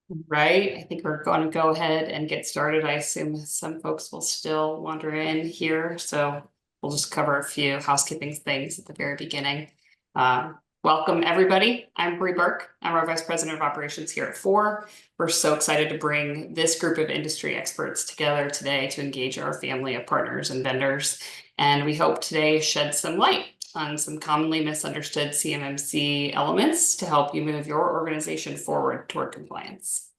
Right, I think we're going to go ahead and get started. I assume some folks will still wander in here, so we'll just cover a few housekeeping things at the very beginning. Welcome, everybody. I'm Bree Burke. I'm our Vice President of Operations here at FOR. We're so excited to bring this group of industry experts together today to engage our family of partners and vendors. And we hope today shed some light on some commonly misunderstood CMMC elements to help you move your organization forward toward compliance.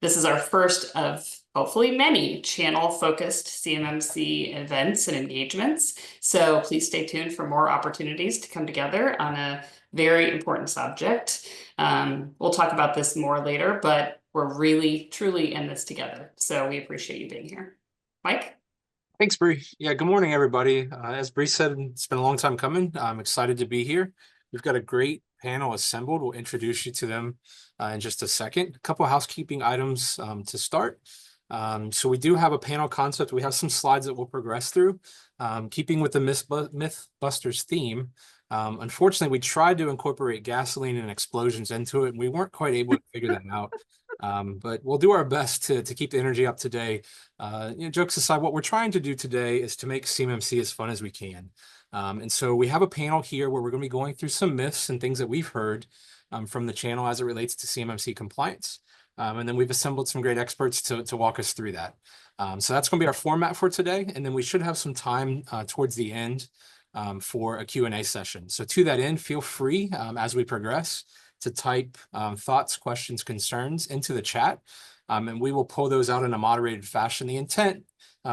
This is our first of hopefully many channel-focused CMMC events and engagements. So please stay tuned for more opportunities to come together on a very important subject. We'll talk about this more later, but we're really, truly in this together. So we appreciate you being here. Mike? Thanks, Bree. Yeah, good morning, everybody. As Bree said, it's been a long time coming. I'm excited to be here. We've got a great panel assembled. We'll introduce you to them in just a second. A couple of housekeeping items to start. So we do have a panel concept. We have some slides that we'll progress through. Keeping with the MythBusters theme, unfortunately, we tried to incorporate gasoline and explosions into it, and we weren't quite able to figure that out. But we'll do our best to keep the energy up today. Jokes aside, what we're trying to do today is to make CMMC as fun as we can. And so we have a panel here where we're going to be going through some myths and things that we've heard from the channel as it relates to CMMC compliance. And then we've assembled some great experts to walk us through that. So that's going to be our format for today. And then we should have some time towards the end for a Q&A session. So to that end, feel free as we progress to type thoughts, questions, concerns into the chat, and we will pull those out in a moderated fashion. The intent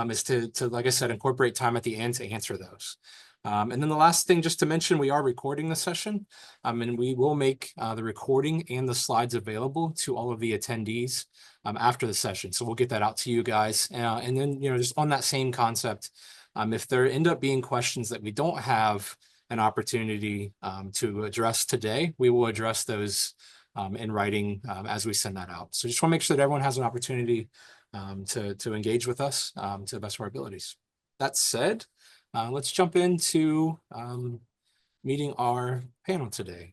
is to, like I said, incorporate time at the end to answer those. And then the last thing just to mention, we are recording the session, and we will make the recording and the slides available to all of the attendees after the session. So we'll get that out to you guys. And then, just on that same concept, if there end up being questions that we don't have an opportunity to address today, we will address those in writing as we send that out. So just want to make sure that everyone has an opportunity to engage with us to the best of our abilities. That said, let's jump into meeting our panel today.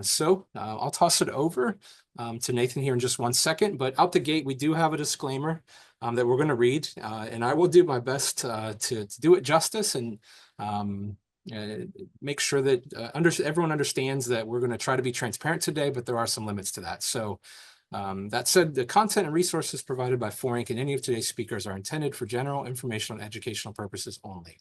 So I'll toss it over to Nathan here in just one second, but out the gate, we do have a disclaimer that we're going to read, and I will do my best to do it justice and make sure that everyone understands that we're going to try to be transparent today, but there are some limits to that. So that said, the content and resources provided by FOR Inc. and any of today's speakers are intended for general informational and educational purposes only.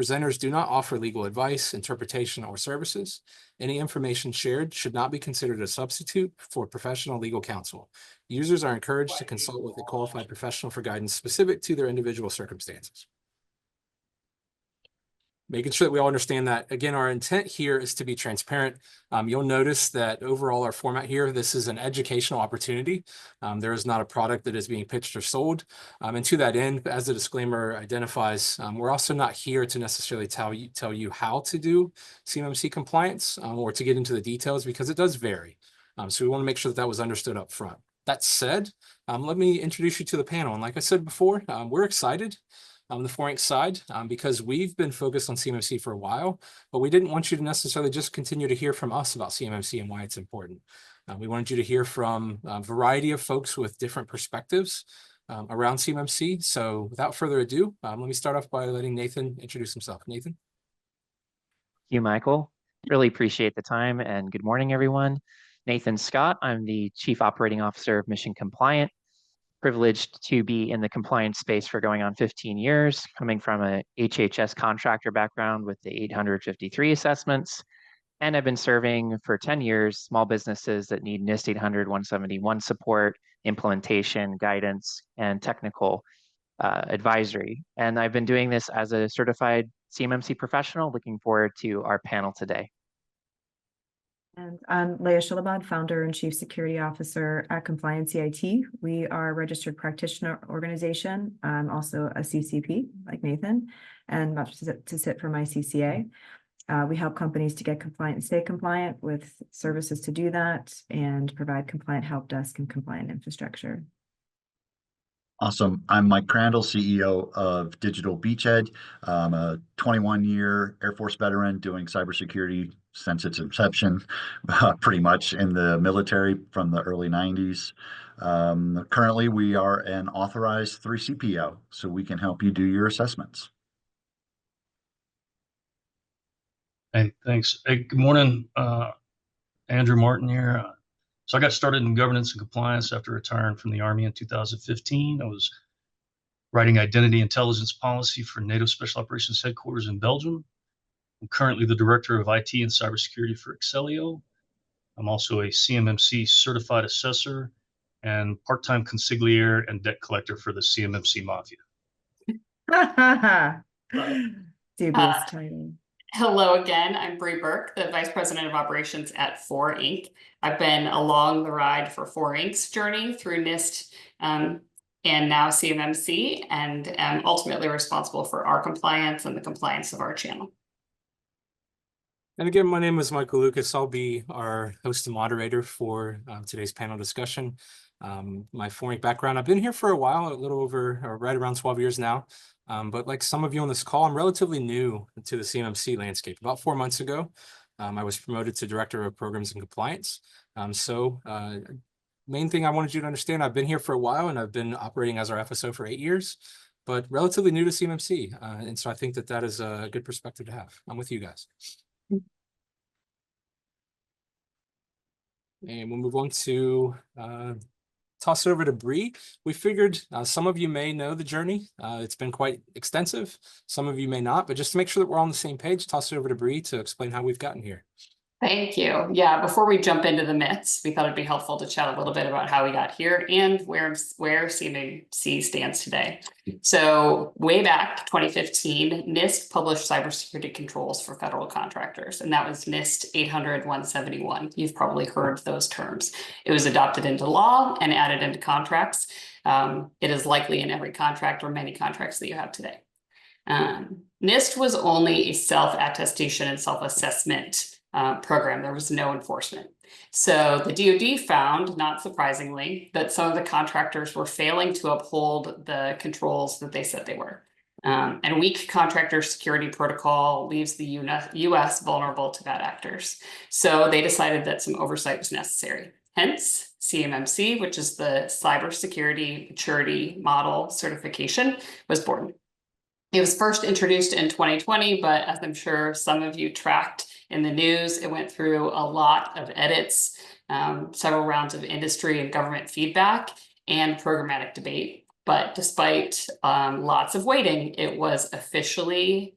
Presenters do not offer legal advice, interpretation, or services. Any information shared should not be considered a substitute for professional legal counsel. Users are encouraged to consult with a qualified professional for guidance specific to their individual circumstances. Making sure that we all understand that, again, our intent here is to be transparent. You'll notice that overall our format here, this is an educational opportunity. There is not a product that is being pitched or sold. And to that end, as the disclaimer identifies, we're also not here to necessarily tell you how to do CMMC compliance or to get into the details, because it does vary. So we want to make sure that was understood up front. That said, let me introduce you to the panel. And like I said before, we're excited on the FOR Inc. side because we've been focused on CMMC for a while, but we didn't want you to necessarily just continue to hear from us about CMMC and why it's important. We wanted you to hear from a variety of folks with different perspectives around CMMC. So without further ado, let me start off by letting Nathan introduce himself. Nathan. Thank you, Michael. Really appreciate the time, and good morning, everyone. Nathan Scott, I'm the Chief Operating Officer of Mission Compliant. Privileged to be in the compliance space for going on 15 years, coming from a HHS contractor background with the 853 assessments. And I've been serving for 10 years small businesses that need NIST 800, 171 support, implementation, guidance, and technical advisory. And I've been doing this as a certified CMMC professional. Looking forward to our panel today. And I'm Leah Shilabad, founder and chief security officer at Compliance IT. We are a registered practitioner organization. I'm also a CCP like Nathan, and about to sit for my CCA. We help companies to get compliant and stay compliant with services to do that, and provide compliant help desk and compliant infrastructure. Awesome. I'm Mike Crandall, CEO of Digital Beachhead. I'm a 21-year Air Force veteran doing cybersecurity since its inception, pretty much in the military from the early 90s. Currently, we are an authorized 3CPO, so we can help you do your assessments. Hey, thanks. Hey, good morning. Andrew Martin here. So I got started in governance and compliance after retiring from the Army in 2015. I was writing identity intelligence policy for NATO Special Operations Headquarters in Belgium. I'm currently the director of IT and cybersecurity for Excelio. I'm also a CMMC certified assessor and part-time consigliere and debt collector for the CMMC Mafia. Dubious title. Hello again, I'm Bree Burke, the Vice President of Operations at 4 Inc. I've been along the ride for 4 Inc.'s journey through NIST and now CMMC, and am ultimately responsible for our compliance and the compliance of our channel. And again, my name is Michael Lucas. I'll be our host and moderator for today's panel discussion. My 4 Inc. background, I've been here for a while, a little over, or right around 12 years now. But like some of you on this call, I'm relatively new to the CMMC landscape. About 4 months ago, I was promoted to Director of Programs and Compliance. Main thing I wanted you to understand, I've been here for a while and I've been operating as our FSO for 8 years, but relatively new to CMMC. And so I think that that is a good perspective to have. I'm with you guys. And we'll move on to toss it over to Bree. We figured some of you may know the journey. It's been quite extensive. Some of you may not, but just to make sure that we're on the same page, toss it over to Bree to explain how we've gotten here. Thank you. Yeah, before we jump into the myths, we thought it'd be helpful to chat a little bit about how we got here and where CMMC stands today. So way back 2015, NIST published cybersecurity controls for federal contractors, and that was NIST 800-171. You've probably heard those terms. It was adopted into law and added into contracts. It is likely in every contract or many contracts that you have today. NIST was only a self-attestation and self-assessment program. There was no enforcement. So the DoD found, not surprisingly, that some of the contractors were failing to uphold the controls that they said they were. And weak contractor security protocol leaves the US vulnerable to bad actors. So they decided that some oversight was necessary. Hence, CMMC, which is the Cybersecurity Maturity Model Certification, was born. It was first introduced in 2020, but as I'm sure some of you tracked in the news, it went through a lot of edits, several rounds of industry and government feedback, and programmatic debate. But despite lots of waiting, it was officially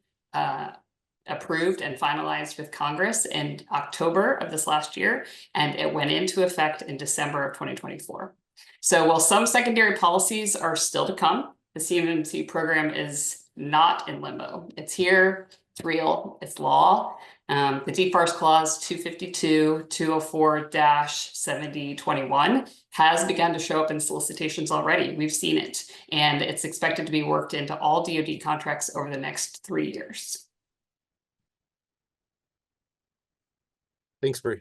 approved and finalized with Congress in October of this last year, and it went into effect in December of 2024. So while some secondary policies are still to come, the CMMC program is not in limbo. It's here, it's real, it's law. The DFARS clause 252-204-7021 has begun to show up in solicitations already. We've seen it, and it's expected to be worked into all DoD contracts over the next 3 years. Thanks, Bree.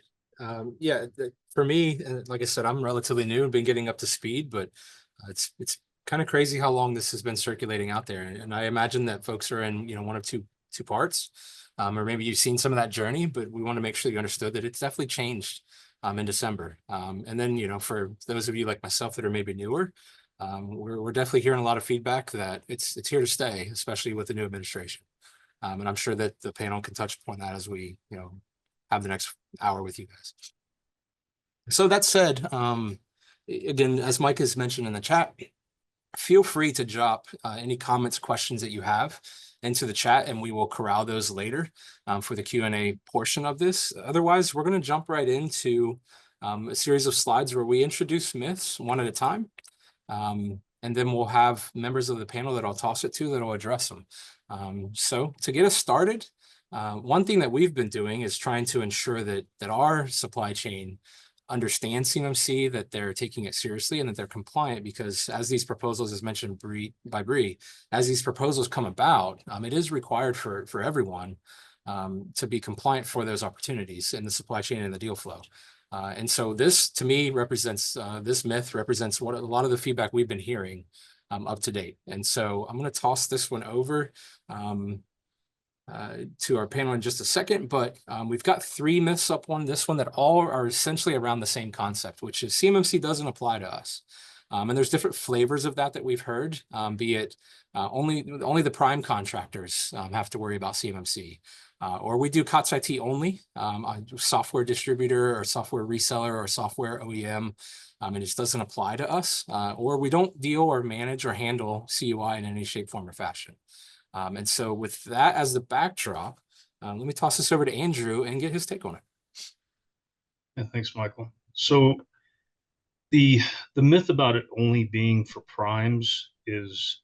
Yeah, for me, like I said, I'm relatively new and been getting up to speed, but it's kind of crazy how long this has been circulating out there. And I imagine that folks are in, one of two parts, or maybe you've seen some of that journey, but we want to make sure you understood that it's definitely changed in December. And then, for those of you like myself that are maybe newer, we're definitely hearing a lot of feedback that it's here to stay, especially with the new administration. And I'm sure that the panel can touch upon that as we, have the next hour with you guys. So that said, again, as Mike has mentioned in the chat, feel free to drop any comments, questions that you have into the chat, and we will corral those later for the Q&A portion of this. Otherwise, we're going to jump right into a series of slides where we introduce myths one at a time. And then we'll have members of the panel that I'll toss it to that will address them. So to get us started, one thing that we've been doing is trying to ensure that our supply chain understand CMMC, that they're taking it seriously and that they're compliant, because as these proposals, as mentioned by Bree, as these proposals come about, it is required for everyone to be compliant for those opportunities in the supply chain and the deal flow. And so this, to me, represents, this myth represents what a lot of the feedback we've been hearing up to date. And so I'm going to toss this one over. to our panel in just a second, but we've got 3 myths up on this one that all are essentially around the same concept, which is CMMC doesn't apply to us. And there's different flavors of that we've heard, be it only the prime contractors have to worry about CMMC, or we do COTS IT only, a software distributor or software reseller or software OEM, and it just doesn't apply to us, or we don't deal or manage or handle CUI in any shape, form, or fashion. And so with that as the backdrop, let me toss this over to Andrew and get his take on it. Yeah, thanks, Michael. So the myth about it only being for primes is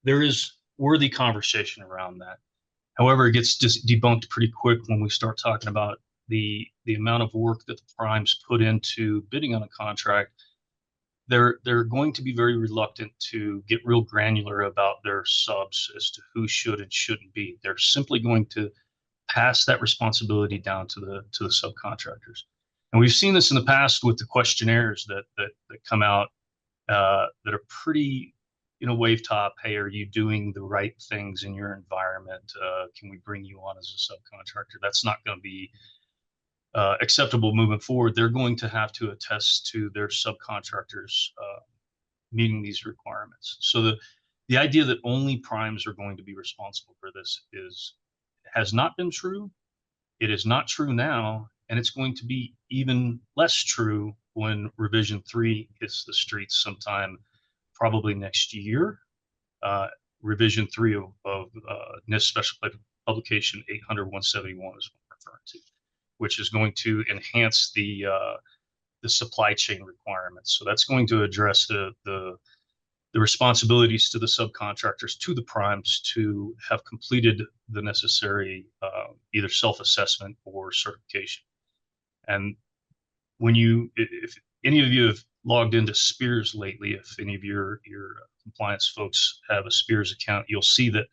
there is worthy conversation around that. However, it gets debunked pretty quick when we start talking about the amount of work that the primes put into bidding on a contract. They're going to be very reluctant to get real granular about their subs as to who should and shouldn't be. They're simply going to pass that responsibility down to the subcontractors. And we've seen this in the past with the questionnaires that come out that are pretty, wave top. Hey, are you doing the right things in your environment? Can we bring you on as a subcontractor? That's not going to be acceptable moving forward. They're going to have to attest to their subcontractors meeting these requirements. So the idea that only primes are going to be responsible for this has not been true. It is not true now, and it's going to be even less true when revision 3 hits the streets sometime probably next year. Revision 3 of NIST Special Publication 800-171 is what I'm referring to, which is going to enhance the supply chain requirements. So that's going to address the responsibilities to the subcontractors, to the primes, to have completed the necessary either self-assessment or certification. And if any of you have logged into Spears lately, if any of your compliance folks have a Spears account, you'll see that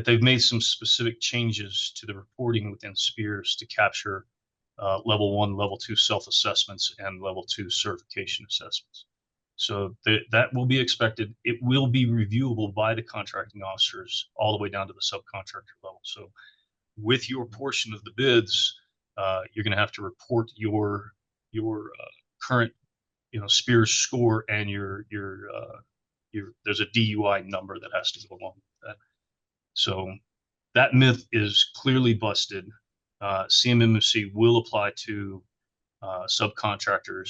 they've made some specific changes to the reporting within Spears to capture level 1, level 2 self-assessments and level 2 certification assessments. So that will be expected. It will be reviewable by the contracting officers all the way down to the subcontractor level. So with your portion of the bids, you're going to have to report your current Spears score and your there's a DUI number that has to go along with that. So that myth is clearly busted. CMMC will apply to subcontractors,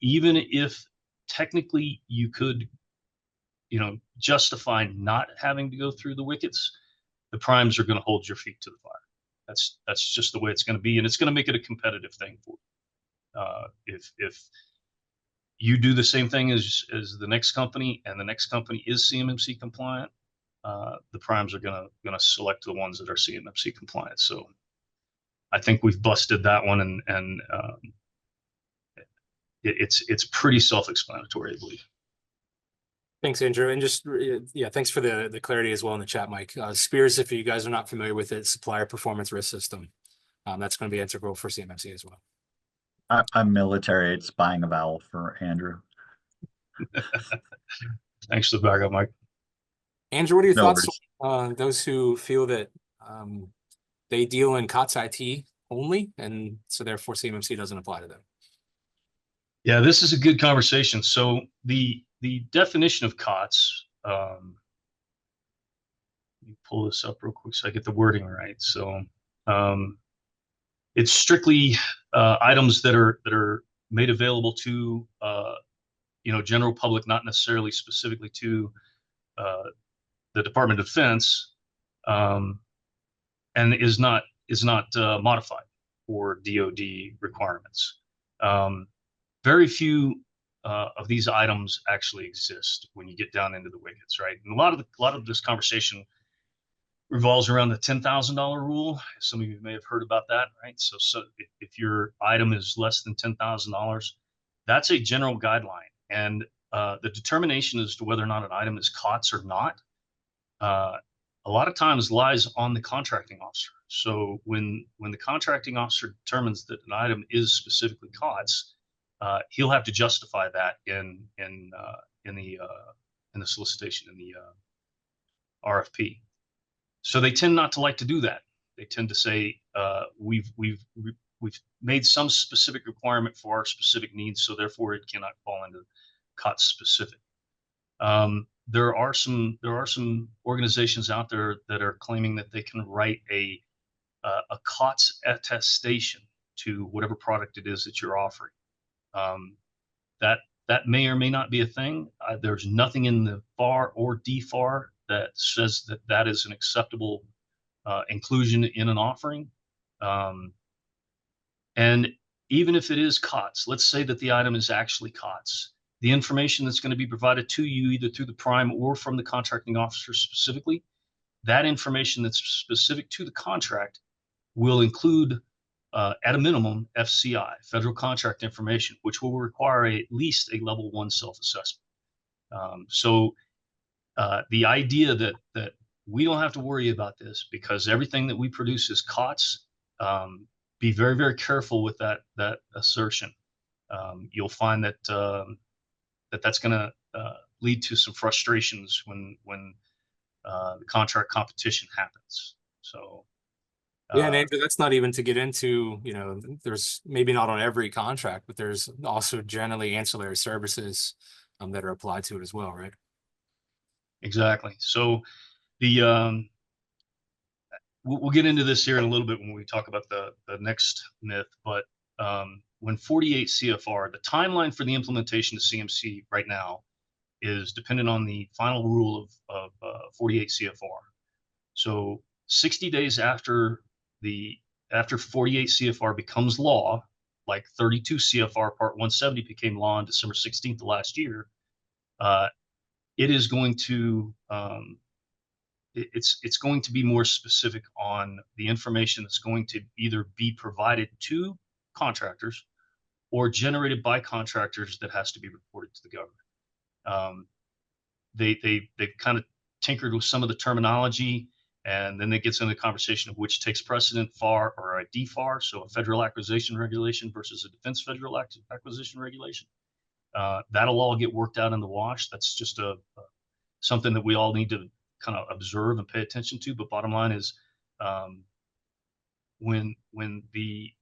even if technically you could, justify not having to go through the wickets. The primes are going to hold your feet to the fire. That's just the way it's going to be, and it's going to make it a competitive thing for you. If you do the same thing as the next company, and the next company is CMMC compliant, the primes are going to select the ones that are CMMC compliant. So I think we've busted that one, and it's pretty self-explanatory, I believe. Thanks, Andrew. And just, thanks for the clarity as well in the chat, Mike. Spears, if you guys are not familiar with it, supplier performance risk system. That's going to be integral for CMMC as well. I'm military. It's buying a vowel for Andrew. Thanks for the backup, Mike. Andrew, what are your No thoughts worries. on those who feel that they deal in COTS IT only, and so therefore CMMC doesn't apply to them? Yeah, this is a good conversation. So the definition of COTS, let me pull this up real quick so I get the wording right. So it's strictly items that are made available to general public, not necessarily specifically to the Department of Defense, and is not modified for DoD requirements. Very few of these items actually exist when you get down into the wickets, right? And a lot of this conversation revolves around the $10,000 rule. Some of you may have heard about that, right? So if your item is less than $10,000, that's a general guideline, and the determination as to whether or not an item is COTS or not, a lot of times lies on the contracting officer. So when the contracting officer determines that an item is specifically COTS, he'll have to justify that in the solicitation, in the RFP. So they tend not to like to do that. They tend to say, we've made some specific requirement for our specific needs, so therefore it cannot fall into COTS specific. There are some organizations out there that are claiming that they can write a COTS attestation to whatever product it is that you're offering. That may or may not be a thing. There's nothing in the FAR or DFAR that says that that is an acceptable inclusion in an offering. And even if it is COTS, let's say that the item is actually COTS, the information that's going to be provided to you either through the prime or from the contracting officer specifically, that information that's specific to the contract will include, at a minimum, FCI, federal contract information, which will require at least a level 1 self-assessment. So the idea that we don't have to worry about this because everything that we produce is COTS, be very, very careful with that assertion. You'll find that that's going to lead to some frustrations when the contract competition happens. So Yeah, and Andrew, that's not even to get into, there's maybe not on every contract, but there's also generally ancillary services that are applied to it as well, right? Exactly. So the we'll get into this here in a little bit when we talk about the next myth, but when 48 CFR, the timeline for the implementation of CMC right now is dependent on the final rule of 48 CFR. So 60 days after 48 CFR becomes law, like 32 CFR Part 170 became law on December 16th of last year, it is going to it's going to be more specific on the information that's going to either be provided to contractors or generated by contractors that has to be reported to the government. They've kind of tinkered with some of the terminology, and then it gets into the conversation of which takes precedent, FAR or a DFAR, so a federal acquisition regulation versus a defense federal acquisition regulation. That'll all get worked out in the wash. That's just something that we all need to kind of observe and pay attention to. But bottom line is, when the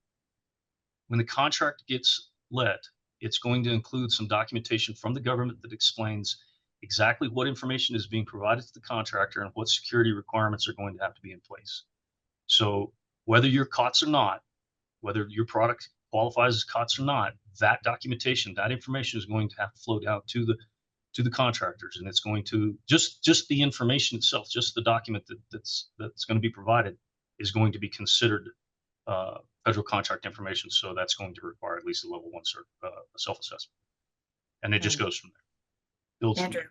contract gets let, it's going to include some documentation from the government that explains exactly what information is being provided to the contractor and what security requirements are going to have to be in place. So whether you're COTS or not, whether your product qualifies as COTS or not, that documentation, that information is going to have to flow down to the contractors, and it's going to just the information itself, just the document that's going to be provided is going to be considered federal contract information. So that's going to require at least a level 1 self-assessment, and it just goes from there. Andrew,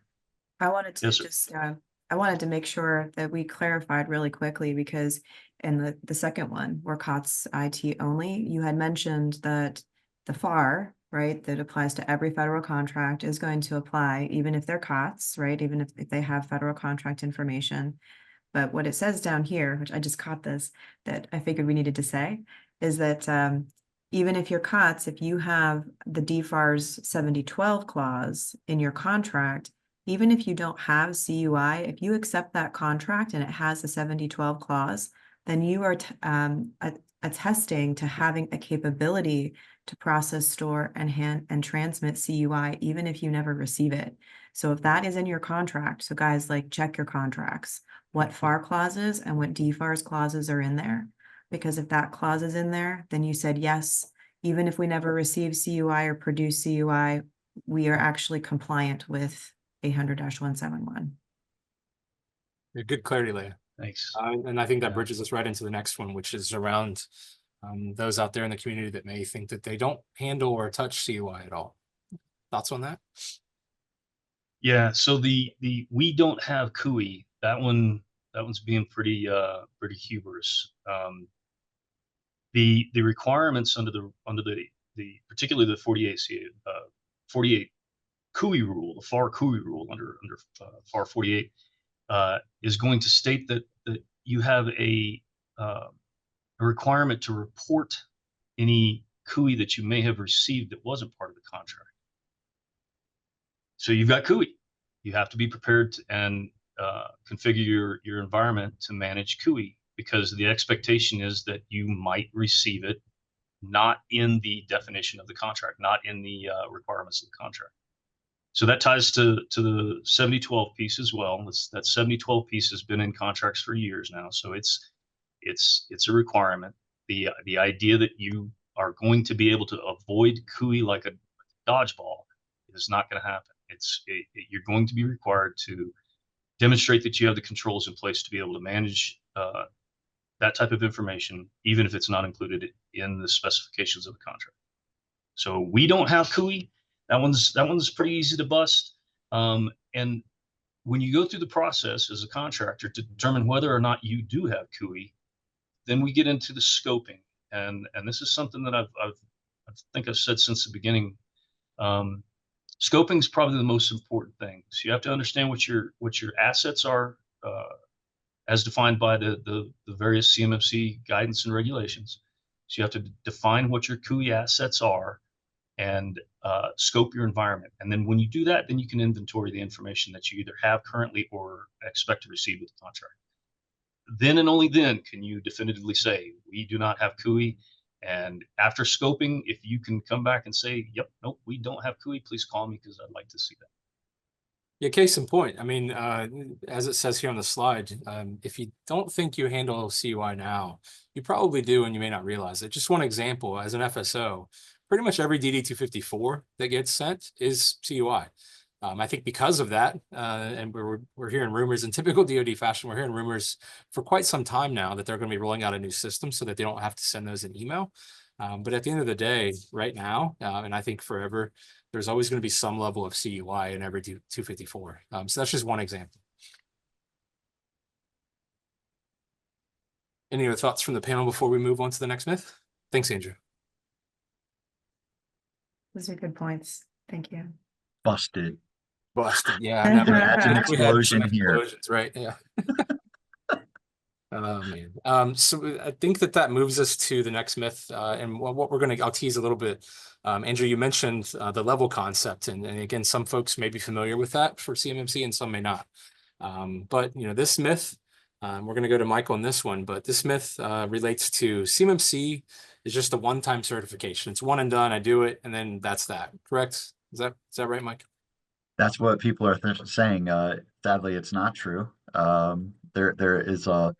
I wanted to I wanted to make sure that we clarified really quickly, because in the second one, where COTS IT only, you had mentioned that the FAR, right, that applies to every federal contract is going to apply even if they're COTS, right, even if they have federal contract information. But what it says down here, which I just caught this, that I figured we needed to say, is that even if you're COTS, if you have the DFARS 7012 clause in your contract, even if you don't have CUI, if you accept that contract and it has the 7012 clause, then you are attesting to having a capability to process, store, and transmit CUI, even if you never receive it. So if that is in your contract, so guys, like, check your contracts, what FAR clauses and what DFARS clauses are in there. Because if that clause is in there, then you said, yes, even if we never receive CUI or produce CUI, we are actually compliant with 800-171. Good clarity, Leah. Thanks. And I think that bridges us right into the next one, which is around those out there in the community that may think that they don't handle or touch CUI at all. Thoughts on that? Yeah, so the we don't have CUI. That one's being pretty hubris. The requirements under the particularly the 48 CUI rule, the FAR CUI rule under FAR 48 is going to state that you have a requirement to report any CUI that you may have received that wasn't part of the contract. So you've got CUI. You have to be prepared to, and configure your environment to manage CUI, because the expectation is that you might receive it not in the definition of the contract, not in the requirements of the contract. So that ties to the 7012 piece as well. That 7012 piece has been in contracts for years now, so it's a requirement. The idea that you are going to be able to avoid CUI like a dodgeball is not going to happen. You're going to be required to demonstrate that you have the controls in place to be able to manage that type of information, even if it's not included in the specifications of the contract. So we don't have CUI. That one's pretty easy to bust. And when you go through the process as a contractor to determine whether or not you do have CUI, then we get into the scoping. And this is something that I think I've said since the beginning. Scoping is probably the most important thing. So you have to understand what your assets are, as defined by the various CMMC guidance and regulations. So you have to define what your CUI assets are and scope your environment. And then when you do that, then you can inventory the information that you either have currently or expect to receive with the contract. Then and only then can you definitively say, we do not have CUI. And after scoping, if you can come back and say, yep, nope, we don't have CUI, please call me because I'd like to see that. Yeah, case in point. I mean, as it says here on the slide, if you don't think you handle CUI now, you probably do, and you may not realize it. Just one example, as an FSO, pretty much every DD-254 that gets sent is CUI. I think because of that, and we're hearing rumors in typical DoD fashion, we're hearing rumors for quite some time now that they're going to be rolling out a new system so that they don't have to send those in email. But at the end of the day, right now, and I think forever, there's always going to be some level of CUI in every 254. So that's just one example. Any other thoughts from the panel before we move on to the next myth? Thanks, Andrew. Those are good points. Thank you. Busted. Busted. Yeah, never. Imagine We had some explosion here. explosions, right? Yeah. Oh man. So I think that moves us to the next myth, and what I'll tease a little bit. Andrew, you mentioned the level concept, and again, some folks may be familiar with that for CMMC, and some may not. But this myth, we're going to go to Michael on this one, but this myth relates to CMMC is just a one-time certification. It's one and done. I do it, and then that's that. Correct? Is that right, Mike? That's what people are saying. Sadly, it's not true. There is a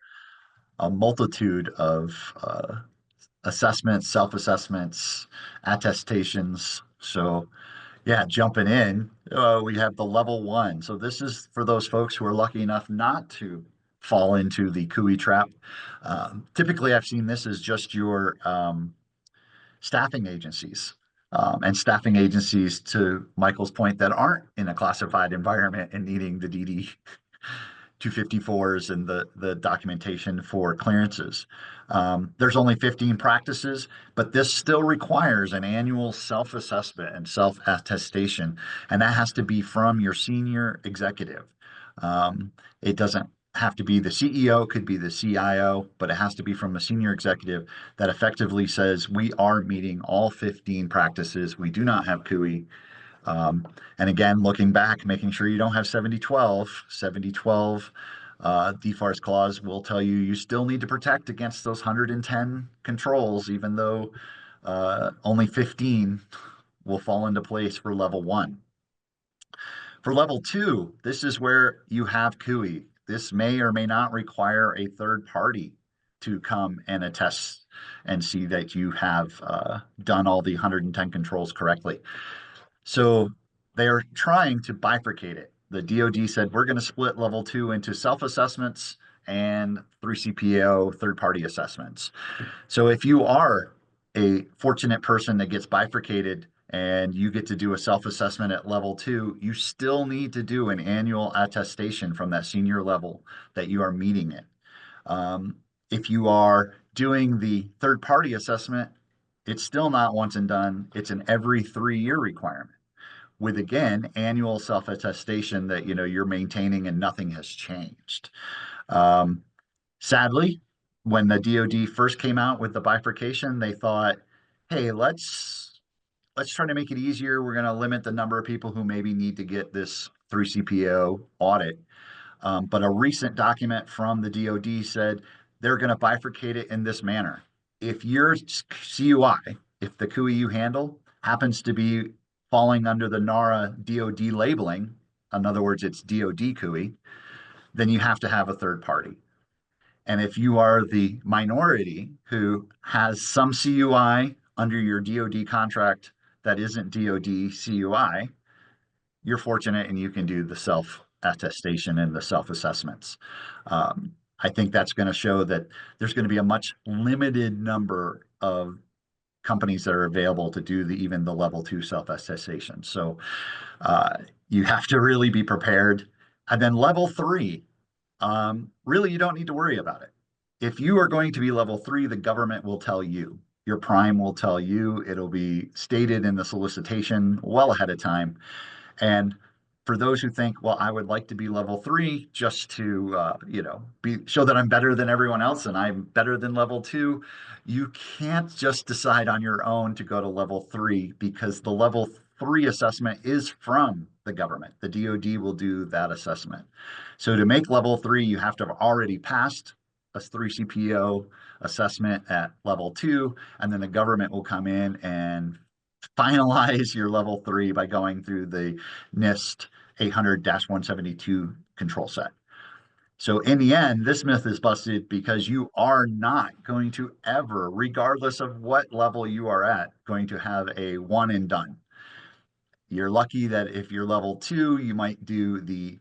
multitude of assessments, self-assessments, attestations. So yeah, jumping in, we have the level 1. So this is for those folks who are lucky enough not to fall into the CUI trap. Typically, I've seen this as just your staffing agencies. And staffing agencies, to Michael's point, that aren't in a classified environment and needing the DD 254s and the documentation for clearances. There's only 15 practices, but this still requires an annual self-assessment and self-attestation, and that has to be from your senior executive. It doesn't have to be the CEO, could be the CIO, but it has to be from a senior executive that effectively says, we are meeting all 15 practices. We do not have CUI. And again, looking back, making sure you don't have 7012. 7012 DFARS clause will tell you you still need to protect against those 110 controls, even though only 15 will fall into place for level 1. For level 2, this is where you have CUI. This may or may not require a third party to come and attest and see that you have done all the 110 controls correctly. So they are trying to bifurcate it. The DoD said, we're going to split level 2 into self-assessments and 3CPO third-party assessments. So if you are a fortunate person that gets bifurcated and you get to do a self-assessment at level 2, you still need to do an annual attestation from that senior level that you are meeting it. If you are doing the third-party assessment, it's still not once and done. It's an every 3-year requirement, with again annual self-attestation that you're maintaining and nothing has changed. Sadly, when the DoD first came out with the bifurcation, they thought, hey, let's try to make it easier. We're going to limit the number of people who maybe need to get this 3CPO audit. But a recent document from the DoD said they're going to bifurcate it in this manner. If your CUI, if the CUI you handle happens to be falling under the NARA DoD labeling, in other words, it's DoD CUI, then you have to have a third party. And if you are the minority who has some CUI under your DoD contract that isn't DoD CUI, you're fortunate and you can do the self-attestation and the self-assessments. I think that's going to show that there's going to be a much limited number of companies that are available to do even the level 2 self-attestation. So you have to really be prepared. And then level 3, really, you don't need to worry about it. If you are going to be level 3, the government will tell you. Your prime will tell you. It'll be stated in the solicitation well ahead of time. And for those who think, well, I would like to be level 3 just to, show that I'm better than everyone else and I'm better than level 2, you can't just decide on your own to go to level 3 because the level 3 assessment is from the government. The DoD will do that assessment. So to make level 3, you have to have already passed a 3CPO assessment at level 2, and then the government will come in and finalize your level 3 by going through the NIST 800-172 control set. So in the end, this myth is busted because you are not going to ever, regardless of what level you are at, going to have a one and done. You're lucky that if you're level 2, you might do the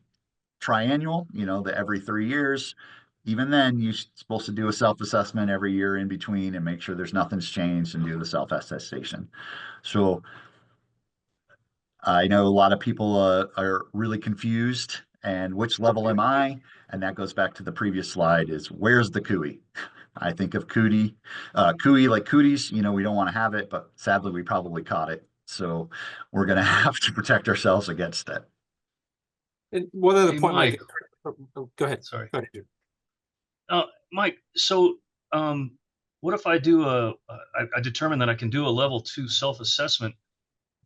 triannual, the every 3 years. Even then, you're supposed to do a self-assessment every year in between and make sure there's nothing's changed and do the self-attestation. So I know a lot of people are really confused and which level am I? And that goes back to the previous slide is where's the CUI? I think of CUI like cooties, we don't want to have it, but sadly we probably caught it. So we're going to have to protect ourselves against it. And one other Hey, point, Mike. go ahead. Sorry. Go ahead. Mike, so what if I do I determine that I can do a level 2 self-assessment,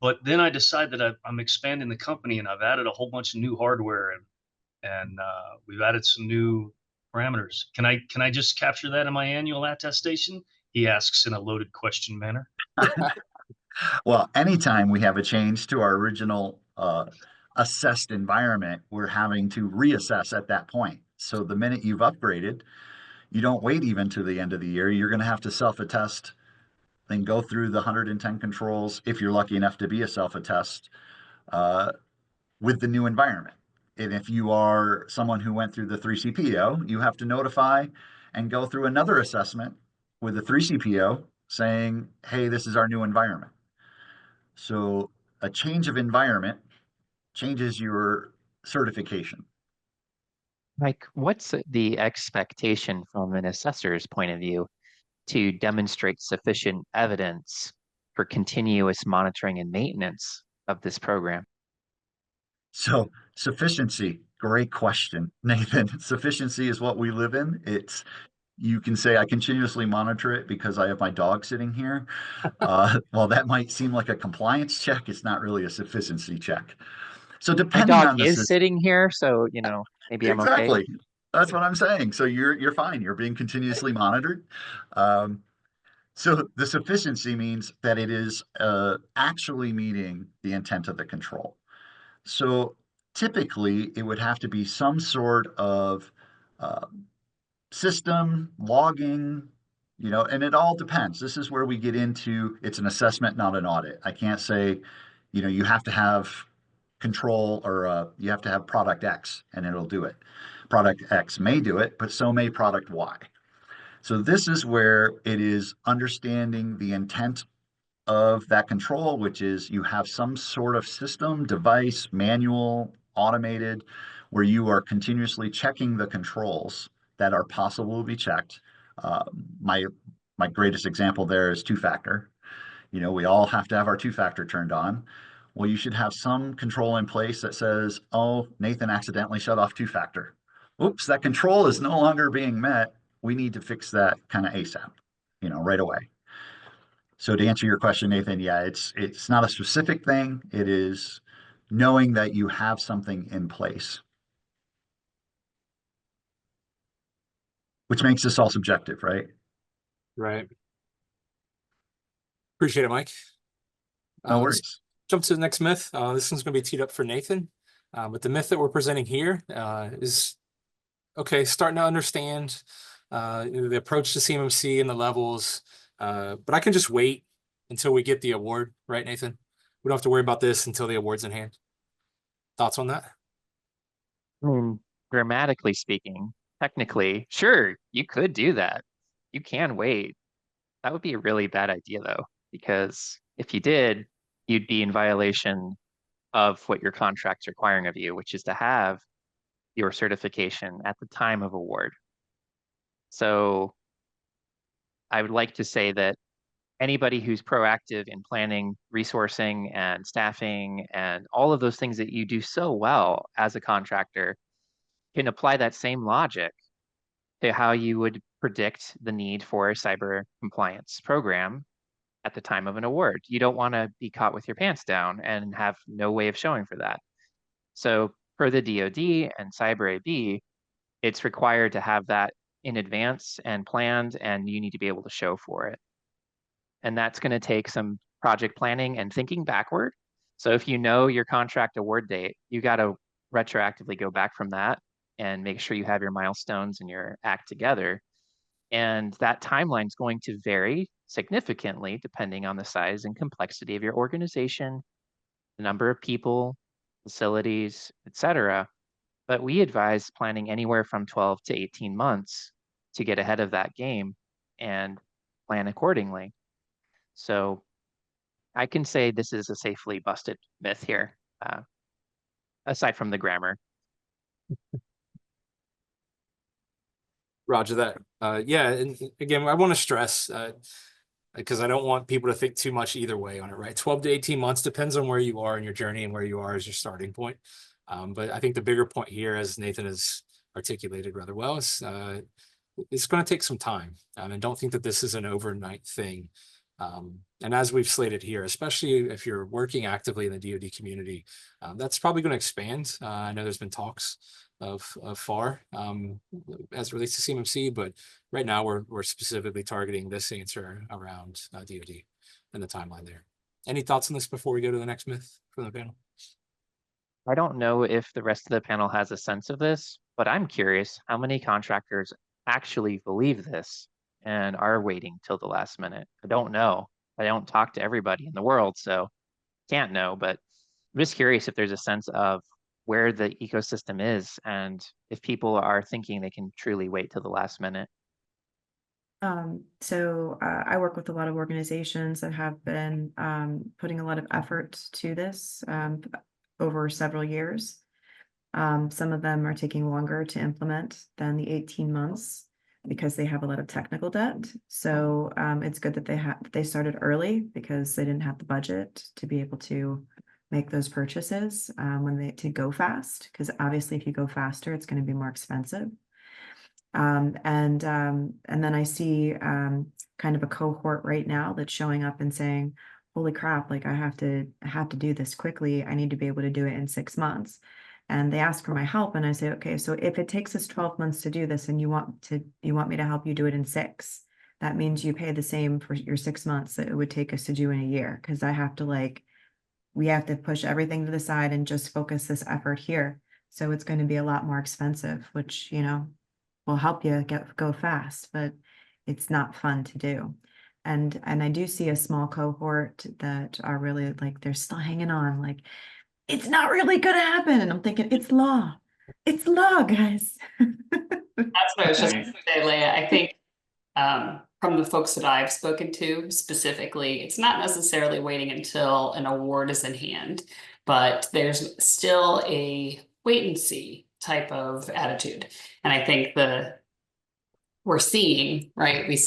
but then I decide that I'm expanding the company and I've added a whole bunch of new hardware and we've added some new parameters. Can I just capture that in my annual attestation? He asks in a loaded question manner. Well, anytime we have a change to our original assessed environment, we're having to reassess at that point. So the minute you've upgraded, you don't wait even to the end of the year. You're going to have to self-attest, then go through the 110 controls if you're lucky enough to be a self-attest with the new environment. And if you are someone who went through the 3CPO, you have to notify and go through another assessment with the 3CPO saying, hey, this is our new environment. So a change of environment changes your certification. Mike, what's the expectation from an assessor's point of view to demonstrate sufficient evidence for continuous monitoring and maintenance of this program? So sufficiency, great question, Nathan. Sufficiency is what we live in. You can say I continuously monitor it because I have my dog sitting here. Well, that might seem like a compliance check. It's not really a sufficiency check. So My depending dog on the is sitting here, so maybe I'm okay. exactly. That's what I'm saying. So you're fine. You're being continuously monitored. So the sufficiency means that it is actually meeting the intent of the control. So typically, it would have to be some sort of system logging, and it all depends. This is where we get into it's an assessment, not an audit. I can't say, you have to have control or you have to have product X and it'll do it. Product X may do it, but so may product Y. So this is where it is understanding the intent of that control, which is you have some sort of system, device, manual, automated, where you are continuously checking the controls that are possible to be checked. My greatest example there is two-factor. We all have to have our two-factor turned on. Well, you should have some control in place that says, oh, Nathan accidentally shut off two-factor. Oops, that control is no longer being met. We need to fix that kind of ASAP, right away. So to answer your question, Nathan, yeah, it's not a specific thing. It is knowing that you have something in place. which makes this all subjective, right? Right. Appreciate it, Mike. No Let's worries. jump to the next myth. This one's going to be teed up for Nathan. But the myth that we're presenting here is, okay, starting to understand the approach to CMMC and the levels, but I can just wait until we get the award, right, Nathan? We don't have to worry about this until the award's in hand. Thoughts on that? I mean, grammatically speaking, technically, sure, you could do that. You can wait. That would be a really bad idea, though, because if you did, you'd be in violation of what your contract's requiring of you, which is to have your certification at the time of award. So I would like to say that anybody who's proactive in planning, resourcing, and staffing, and all of those things that you do so well as a contractor can apply that same logic to how you would predict the need for a cyber compliance program at the time of an award. You don't want to be caught with your pants down and have no way of showing for that. So for the DoD and Cyber AB, it's required to have that in advance and planned, and you need to be able to show for it. And that's going to take some project planning and thinking backward. So if you know your contract award date, you got to retroactively go back from that and make sure you have your milestones and your act together. And that timeline is going to vary significantly depending on the size and complexity of your organization, the number of people, facilities, etc. But we advise planning anywhere from 12 to 18 months to get ahead of that game and plan accordingly. So I can say this is a safely busted myth here, aside from the grammar. Roger that. Yeah, and again, I want to stress, because I don't want people to think too much either way on it, right? 12 to 18 months depends on where you are in your journey and where you are as your starting point. But I think the bigger point here, as Nathan has articulated rather well, is it's going to take some time. And don't think that this is an overnight thing. And as we've slated here, especially if you're working actively in the DoD community, that's probably going to expand. I know there's been talks of FAR as it relates to CMMC, but right now we're specifically targeting this answer around DoD and the timeline there. Any thoughts on this before we go to the next myth from the panel? I don't know if the rest of the panel has a sense of this, but I'm curious how many contractors actually believe this and are waiting till the last minute. I don't know. I don't talk to everybody in the world, so can't know, but I'm just curious if there's a sense of where the ecosystem is and if people are thinking they can truly wait till the last minute. I work with a lot of organizations that have been putting a lot of effort to this over several years. Some of them are taking longer to implement than the 18 months because they have a lot of technical debt. So it's good that they started early because they didn't have the budget to be able to make those purchases to go fast, because obviously if you go faster, it's going to be more expensive. And then I see kind of a cohort right now that's showing up and saying, holy crap, like I have to do this quickly. I need to be able to do it in 6 months. And they ask for my help, and I say, okay, so if it takes us 12 months to do this and you want me to help you do it in 6, that means you pay the same for your 6 months that it would take us to do in a year, because we have to push everything to the side and just focus this effort here. So it's going to be a lot more expensive, which, will help you go fast, but it's not fun to do. And I do see a small cohort that are really like, they're still hanging on, like, it's not really gonna happen. And I'm thinking, it's law, guys. That's what I was just gonna say, Leah. I think from the folks that I've spoken to specifically, it's not necessarily waiting until an award is in hand, but there's still a wait and see type of attitude. And I think we're seeing, right? We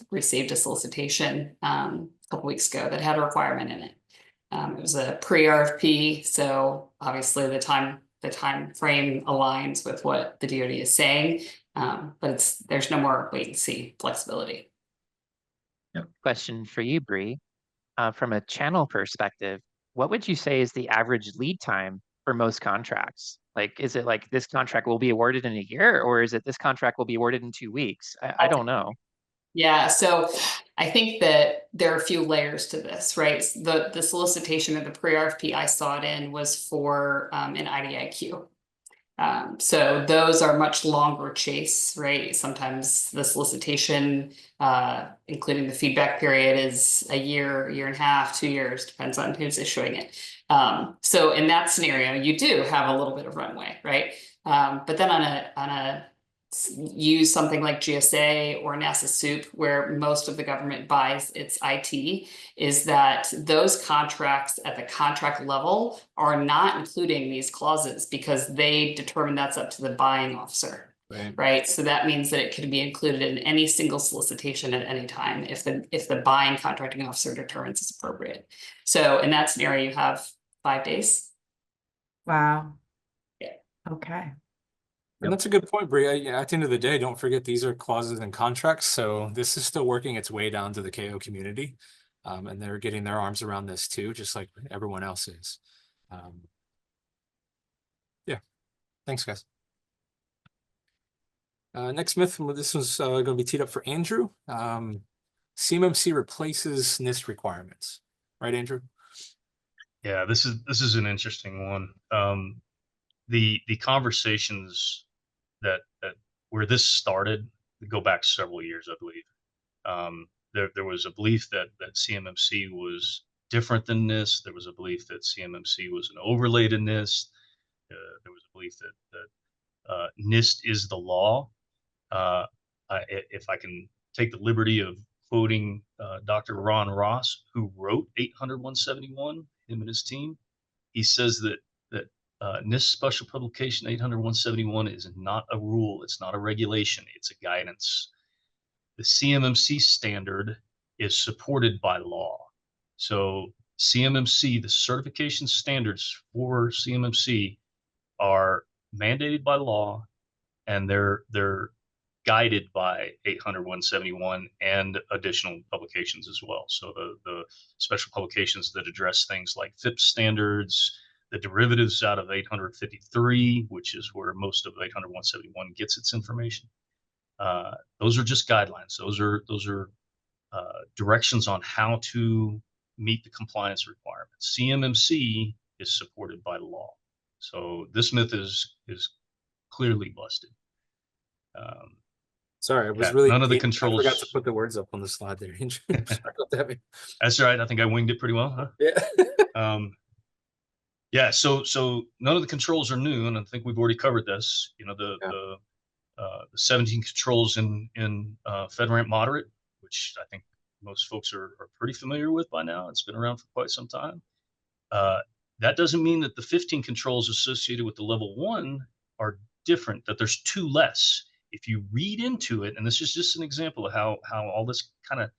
received a solicitation a couple weeks ago that had a requirement in it. It was a pre-RFP, so obviously the time frame aligns with what the DoD is saying, but there's no more wait and see flexibility. Question for you, Bree. From a channel perspective, what would you say is the average lead time for most contracts? Like, is it like this contract will be awarded in a year, or is it this contract will be awarded in 2 weeks? I don't know. Yeah, so I think that there are a few layers to this, right? The solicitation or the pre-RFP I saw it in was for an IDIQ. So those are much longer chase, right? Sometimes the solicitation, including the feedback period, is a year, year and a half, 2 years, depends on who's issuing it. So in that scenario, you do have a little bit of runway, right? But then use something like GSA or NASA SOUP, where most of the government buys its IT, is that those contracts at the contract level are not including these clauses because they determine that's up to the buying officer. Right. So that means that it can be included in any single solicitation at any time if the buying contracting officer determines it's appropriate. So in that scenario, you have 5 days. Wow. Yeah. Okay. And that's a good point, Bri. Yeah, at the end of the day, don't forget these are clauses and contracts. So this is still working its way down to the KO community. And they're getting their arms around this too, just like everyone else is. Yeah, thanks, guys. Next myth, this was going to be teed up for Andrew. CMMC replaces NIST requirements, right, Andrew? Yeah, this is an interesting one. The conversations that where this started go back several years, I believe. There was a belief that CMMC was different than NIST. There was a belief that CMMC was an overlay to NIST. There was a belief that NIST is the law. If I can take the liberty of quoting Dr. Ron Ross, who wrote 800-171, him and his team, he says that NIST Special Publication 800-171 is not a rule, it's not a regulation, it's a guidance. The CMMC standard is supported by law. So CMMC, the certification standards for CMMC are mandated by law, and they're guided by 800-171 and additional publications as well. So the special publications that address things like FIPS standards, the derivatives out of 853, which is where most of 800-171 gets its information. Those are just guidelines. Those are directions on how to meet the compliance requirements. CMMC is supported by law. So this myth is clearly busted. Sorry, I was really none of the deep. controls. I forgot to put the words up on the slide there. Sorry about that. That's right. I think I winged it pretty well, huh? Yeah. Yeah. So none of the controls are new, and I think we've already covered this. You know, the 17 controls in FedRAMP Moderate, which I think most folks are pretty familiar with by now. It's been around for quite some time. That doesn't mean that the 15 controls associated with the level 1 are different, that there's 2 less. If you read into it, and this is just an example of how all this kind of,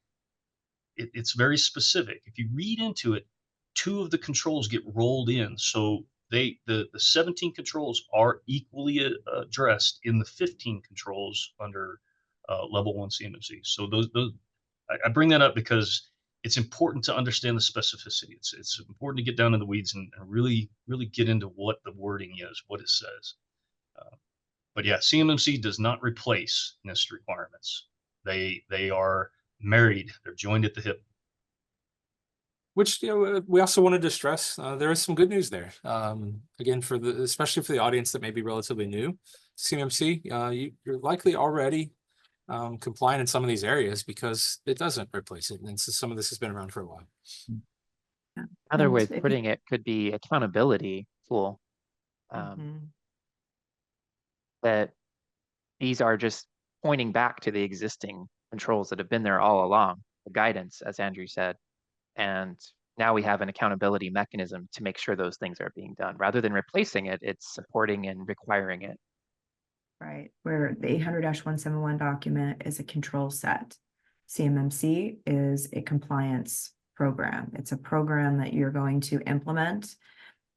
it's very specific. If you read into it, 2 of the controls get rolled in. So the 17 controls are equally addressed in the 15 controls under level 1 CMMC. So those I bring that up because it's important to understand the specificity. It's important to get down in the weeds and really get into what the wording is, what it says. But yeah, CMMC does not replace NIST requirements. They are married. They're joined at the hip. Which, you know, we also wanted to stress there is some good news there. Again, especially for the audience that may be relatively new, CMMC, you're likely already compliant in some of these areas because it doesn't replace it, and so some of this has been around for a while. Another way of putting it could be accountability tool. That these are just pointing back to the existing controls that have been there all along, the guidance, as Andrew said. And now we have an accountability mechanism to make sure those things are being done. Rather than replacing it, it's supporting and requiring it. Right, where the 800-171 document is a control set. CMMC is a compliance program. It's a program that you're going to implement.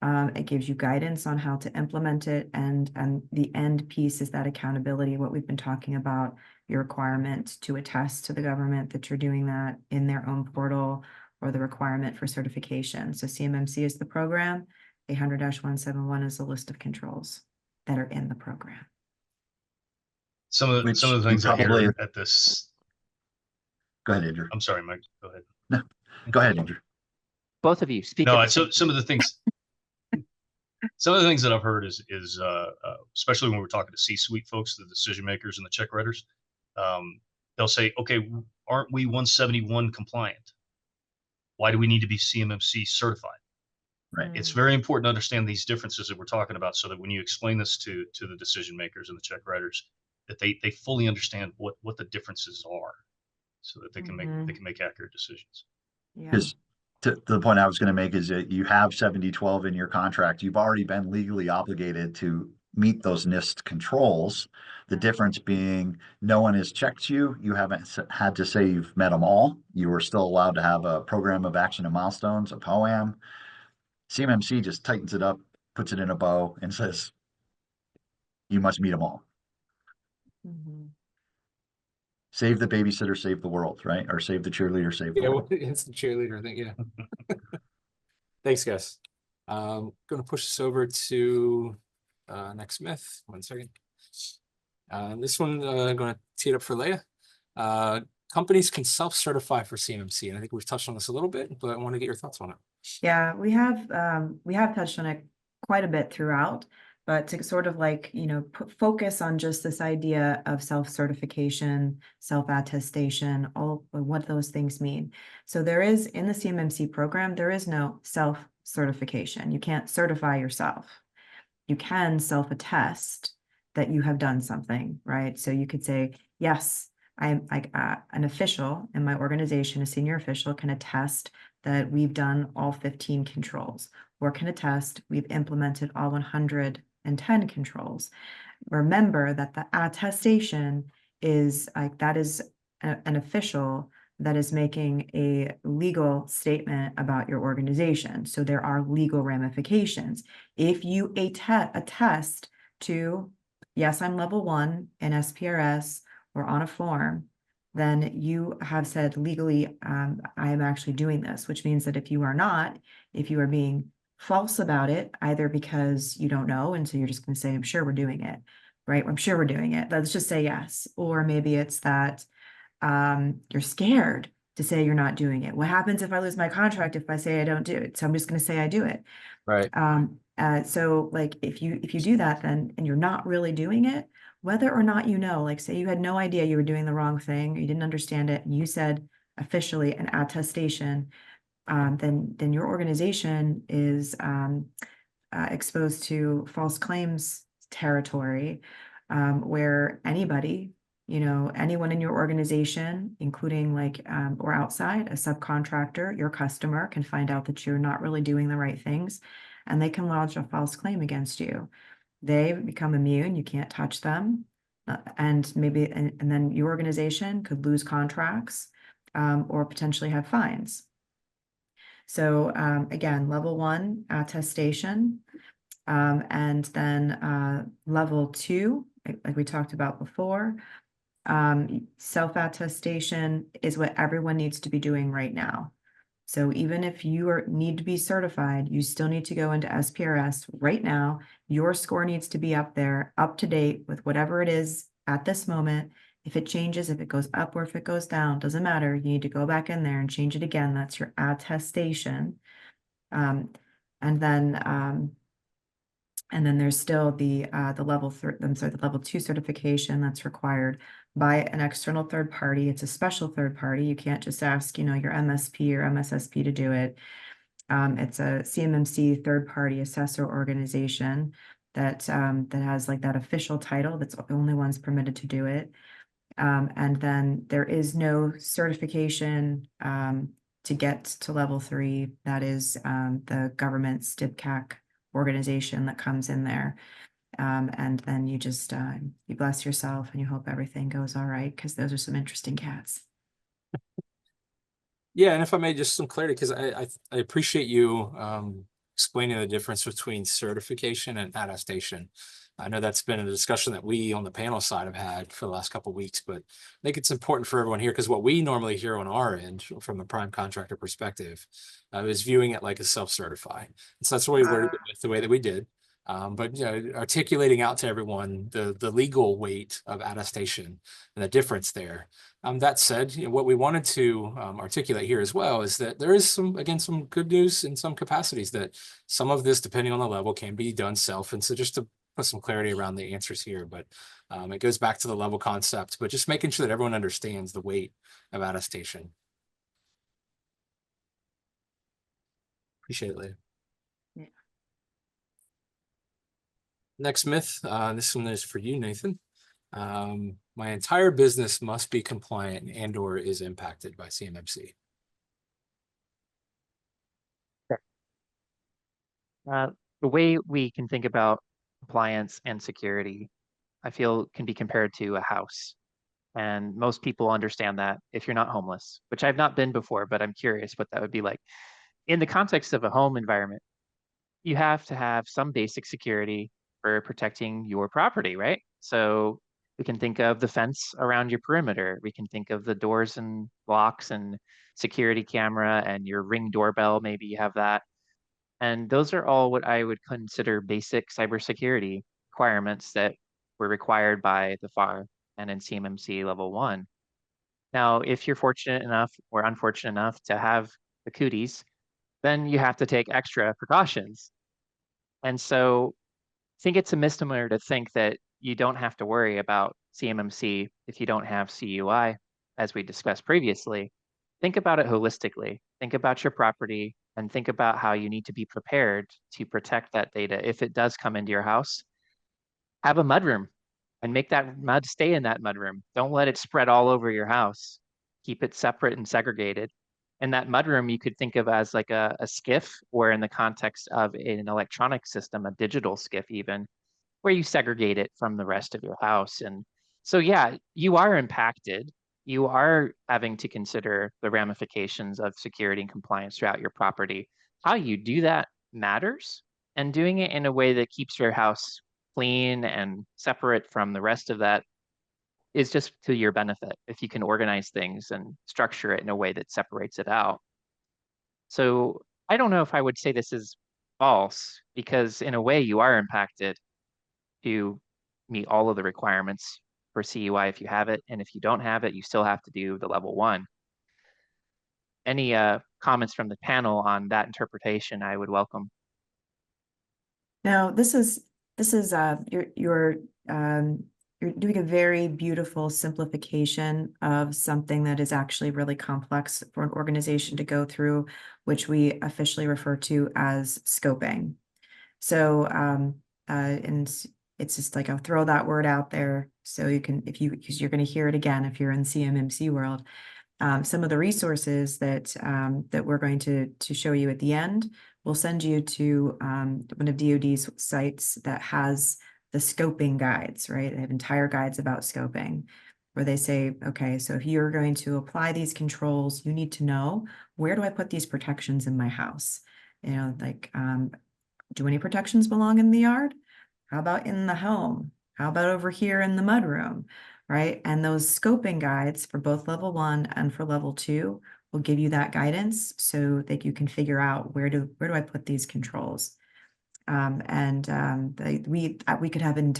It gives you guidance on how to implement it, and the end piece is that accountability, what we've been talking about, your requirement to attest to the government that you're doing that in their own portal, or the requirement for certification. So CMMC is the program, 800-171 is a list of controls that are in the program. Some of Which the you things I probably- hear at this. Go ahead, Andrew. I'm sorry, Mike. Go ahead. No, go ahead, Andrew. Both of you speak. No, at the so same some of the things. Some of the things that I've heard is especially when we're talking to C-suite folks, the decision makers and the check writers, they'll say, okay, aren't we 171 compliant? Why do we need to be CMMC certified? Right. It's very important to understand these differences that we're talking about, so that when you explain this to the decision makers and the check writers, that they fully understand what the differences are, so that they can make accurate decisions. Yeah. Because to the point I was going to make is that you have 7012 in your contract. You've already been legally obligated to meet those NIST controls. The difference being no one has checked you. You haven't had to say you've met them all. You are still allowed to have a program of action and milestones, a POAM. CMMC just tightens it up, puts it in a bow, and says, you must meet them all. Mhm. Save the babysitter, save the world, right? Or save the cheerleader, save the Yeah, world. it's the cheerleader thing. Yeah. Thanks, guys. Going to push this over to next myth. 1 second. This one going to tee it up for Leah. Companies can self-certify for CMMC, and I think we've touched on this a little bit, but I want to get your thoughts on it. Yeah, we have touched on it quite a bit throughout, but to sort of like, focus on just this idea of self-certification, self-attestation, all of what those things mean. So there is, in the CMMC program, there is no self-certification. You can't certify yourself. You can self-attest that you have done something, right? So you could say, yes, I'm like an official in my organization, a senior official can attest that we've done all 15 controls, or can attest we've implemented all 110 controls. Remember that the attestation is like, that is an official that is making a legal statement about your organization. So there are legal ramifications. If you attest to, yes, I'm level 1 in SPRS or on a form, then you have said legally, I am actually doing this, which means that if you are not, if you are being false about it, either because you don't know, and so you're just going to say, I'm sure we're doing it, right? I'm sure we're doing it. Let's just say yes. Or maybe it's that you're scared to say you're not doing it. What happens if I lose my contract if I say I don't do it? So I'm just going to say I do it. Right. So like if you do that, then, and you're not really doing it, whether or not like say you had no idea you were doing the wrong thing, or you didn't understand it, and you said officially an attestation, then your organization is exposed to false claims territory, where anybody, anyone in your organization, including like or outside, a subcontractor, your customer, can find out that you're not really doing the right things, and they can lodge a false claim against you. They become immune, you can't touch them, and maybe and then your organization could lose contracts, or potentially have fines. So again, level 1 attestation, and then level 2, like we talked about before, self-attestation is what everyone needs to be doing right now. So even if you need to be certified, you still need to go into SPRS right now. Your score needs to be up there, up to date with whatever it is at this moment. If it changes, if it goes up or if it goes down, doesn't matter. You need to go back in there and change it again. That's your attestation. And then there's still the level 2 certification that's required by an external third party. It's a special third party. You can't just ask, your MSP or MSSP to do it. It's a CMMC third party assessor organization that has like that official title. That's the only ones permitted to do it. And then there is no certification to get to level 3. That is the government STIBCAC organization that comes in there. And then you just you bless yourself and you hope everything goes all right, because those are some interesting cats. Yeah, and if I may, just some clarity, because I appreciate you explaining the difference between certification and attestation. I know that's been a discussion that we on the panel side have had for the last couple of weeks, but I think it's important for everyone here because what we normally hear on our end from a prime contractor perspective is viewing it like a self-certify. And so that's why we worded it with the way that we did. But you know, articulating out to everyone the legal weight of attestation and the difference there. That said, you know, what we wanted to articulate here as well is that there is some good news in some capacities that some of this, depending on the level, can be done self. And so just to put some clarity around the answers here, but it goes back to the level concept, but just making sure that everyone understands the weight of attestation. Appreciate it, Leah. Yeah. Next myth, this one is for you, Nathan. My entire business must be compliant and or is impacted by CMMC. The way we can think about compliance and security, I feel can be compared to a house. And most people understand that if you're not homeless, which I've not been before, but I'm curious what that would be like. In the context of a home environment, you have to have some basic security for protecting your property, right? So we can think of the fence around your perimeter. We can think of the doors and locks and security camera and your Ring doorbell. Maybe you have that. And those are all what I would consider basic cybersecurity requirements that were required by the FAR and in CMMC level 1. Now, if you're fortunate enough or unfortunate enough to have the cooties, then you have to take extra precautions. And so I think it's a misnomer to think that you don't have to worry about CMMC if you don't have CUI, as we discussed previously. Think about it holistically. Think about your property and think about how you need to be prepared to protect that data if it does come into your house. Have a mudroom and make that mud stay in that mudroom. Don't let it spread all over your house. Keep it separate and segregated. And that mudroom you could think of as like a SCIF, or in the context of an electronic system, a digital SCIF even, where you segregate it from the rest of your house. And so, yeah, you are impacted. You are having to consider the ramifications of security and compliance throughout your property. How you do that matters, and doing it in a way that keeps your house clean and separate from the rest of that is just to your benefit if you can organize things and structure it in a way that separates it out. So I don't know if I would say this is false, because in a way you are impacted to meet all of the requirements for CUI if you have it, and if you don't have it, you still have to do the level 1. Any comments from the panel on that interpretation, I would welcome. Now, this is you're doing a very beautiful simplification of something that is actually really complex for an organization to go through, which we officially refer to as scoping. So, and it's just like, I'll throw that word out there so you can, because you're going to hear it again if you're in CMMC world. Some of the resources that that we're going to show you at the end, we'll send you to one of DoD's sites that has the scoping guides, right? They have entire guides about scoping, where they say, okay, so if you're going to apply these controls, you need to know, where do I put these protections in my house? You know, like, do any protections belong in the yard? How about in the home? How about over here in the mudroom, right? And those scoping guides for both level 1 and for level 2 will give you that guidance so that you can figure out where do I put these controls. We could have an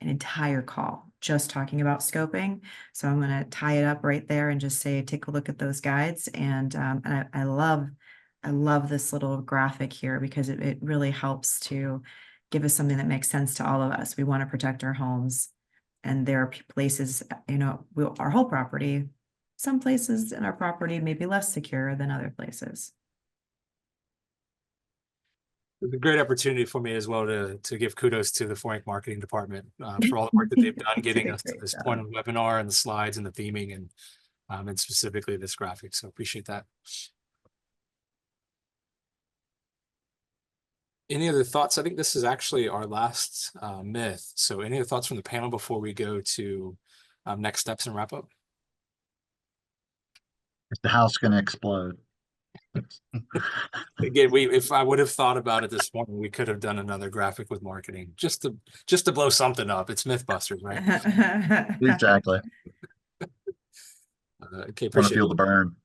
entire call just talking about scoping. So I'm going to tie it up right there and just say, take a look at those guides. And I love this little graphic here, because it really helps to give us something that makes sense to all of us. We want to protect our homes, and there are places, you know, our whole property, some places in our property may be less secure than other places. It's a great opportunity for me as well to give kudos to the Forensic Marketing Department for all the work that they've done getting us to this point of the webinar and the slides and the theming and specifically this graphic. So appreciate that. Any other thoughts? I think this is actually our last myth. So any other thoughts from the panel before we go to next steps and wrap up? Is the house going to explode? Again, if I would have thought about it this morning, we could have done another graphic with marketing just to blow something up. It's MythBusters, right? Exactly. Okay, Want to appreciate feel it. the burn.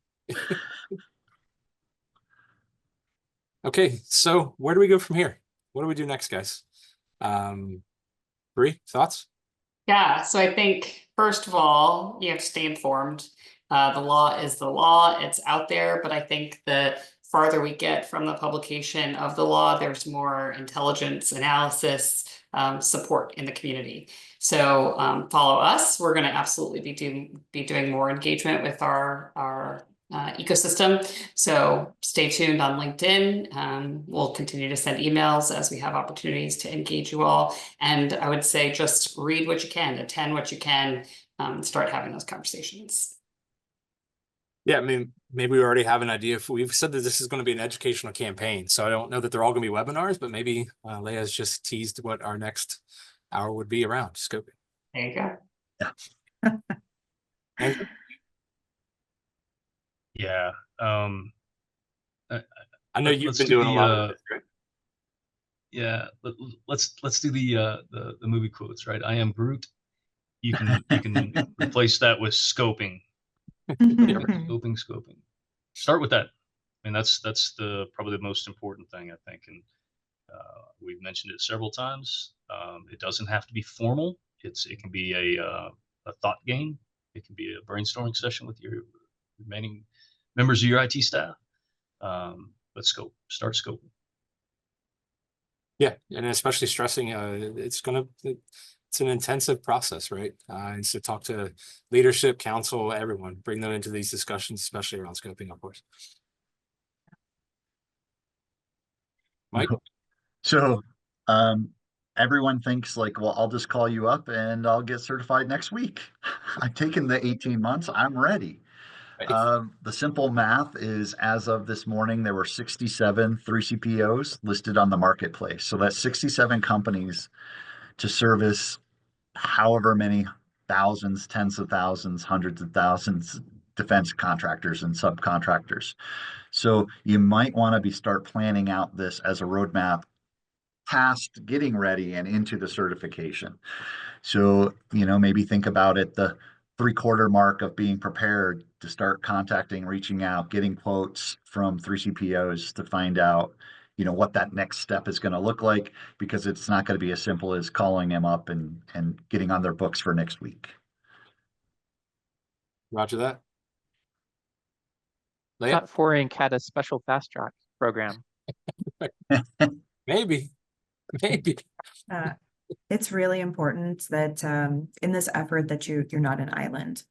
Okay, so where do we go from here? What do we do next, guys? Bree, thoughts? Yeah, so I think first of all, you have to stay informed. The law is the law, it's out there, but I think the farther we get from the publication of the law, there's more intelligence, analysis, support in the community. So follow us. We're going to absolutely be doing more engagement with our ecosystem. So stay tuned on LinkedIn. We'll continue to send emails as we have opportunities to engage you all. And I would say just read what you can, attend what you can, start having those conversations. Yeah, I mean, maybe we already have an idea. If we've said that this is going to be an educational campaign, so I don't know that they're all going to be webinars, but maybe Leia's just teased what our next hour would be around scoping. There you go. Andrew? Yeah. I know you've let's been do doing a lot the, of this, right? Yeah, let's do the movie quotes, right? I am Groot. You can replace that with scoping. Scoping. Start with that. I mean, that's probably the most important thing, I think. And we've mentioned it several times. It doesn't have to be formal. It can be a thought game. It can be a brainstorming session with your remaining members of your IT staff. Let's start scoping. Yeah, and especially stressing, it's an intensive process, right? And so talk to leadership, council, everyone, bring them into these discussions, especially around scoping, of course. Mike? So, everyone thinks like, well, I'll just call you up and I'll get certified next week. I've taken the 18 months. I'm ready. The simple math is, as of this morning, there were 67 3CPOs listed on the marketplace. So that's 67 companies to service however many thousands, tens of thousands, hundreds of thousands defense contractors and subcontractors. So you might want to start planning out this as a roadmap past getting ready and into the certification. So, maybe think about it, the 3/4 mark of being prepared to start contacting, reaching out, getting quotes from 3CPOs to find out, what that next step is going to look like, because it's not going to be as simple as calling them up and getting on their books for next week. Roger that. Leia? Thought 4Inc had a special fast track program. Maybe. It's really important that in this effort that you're not an island.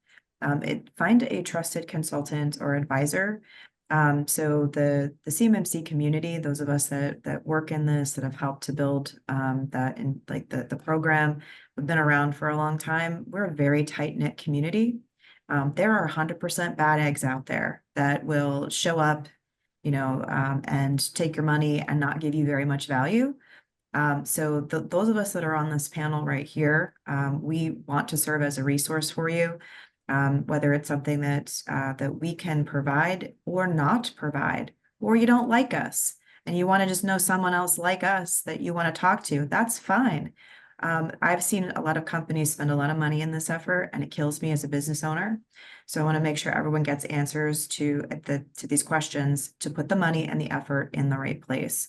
Find a trusted consultant or advisor. So the CMMC community, those of us that work in this, that have helped to build that in like the program, we've been around for a long time. We're a very tight-knit community. There are 100% bad eggs out there that will show up, and take your money and not give you very much value. So those of us that are on this panel right here, we want to serve as a resource for you, whether it's something that we can provide or not provide, or you don't like us and you want to just know someone else like us that you want to talk to, that's fine. I've seen a lot of companies spend a lot of money in this effort, and it kills me as a business owner. So I want to make sure everyone gets answers to these questions, to put the money and the effort in the right place.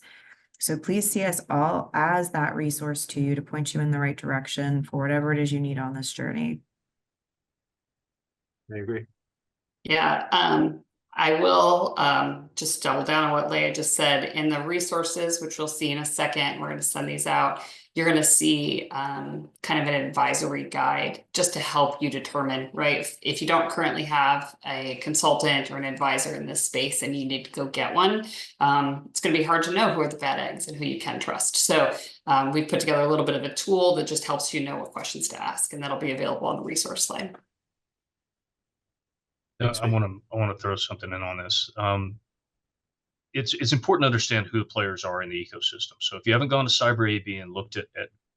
So please see us all as that resource to you, to point you in the right direction for whatever it is you need on this journey. I agree. Yeah, I will just double down on what Leia just said. In the resources, which we'll see in a second, we're going to send these out. You're going to see kind of an advisory guide just to help you determine, right? If you don't currently have a consultant or an advisor in this space and you need to go get one, it's going to be hard to know who are the bad eggs and who you can trust. So we put together a little bit of a tool that just helps you know what questions to ask, and that'll be available on the resource slide. I want to throw something in on this. It's important to understand who the players are in the ecosystem. So if you haven't gone to CyberAB and looked at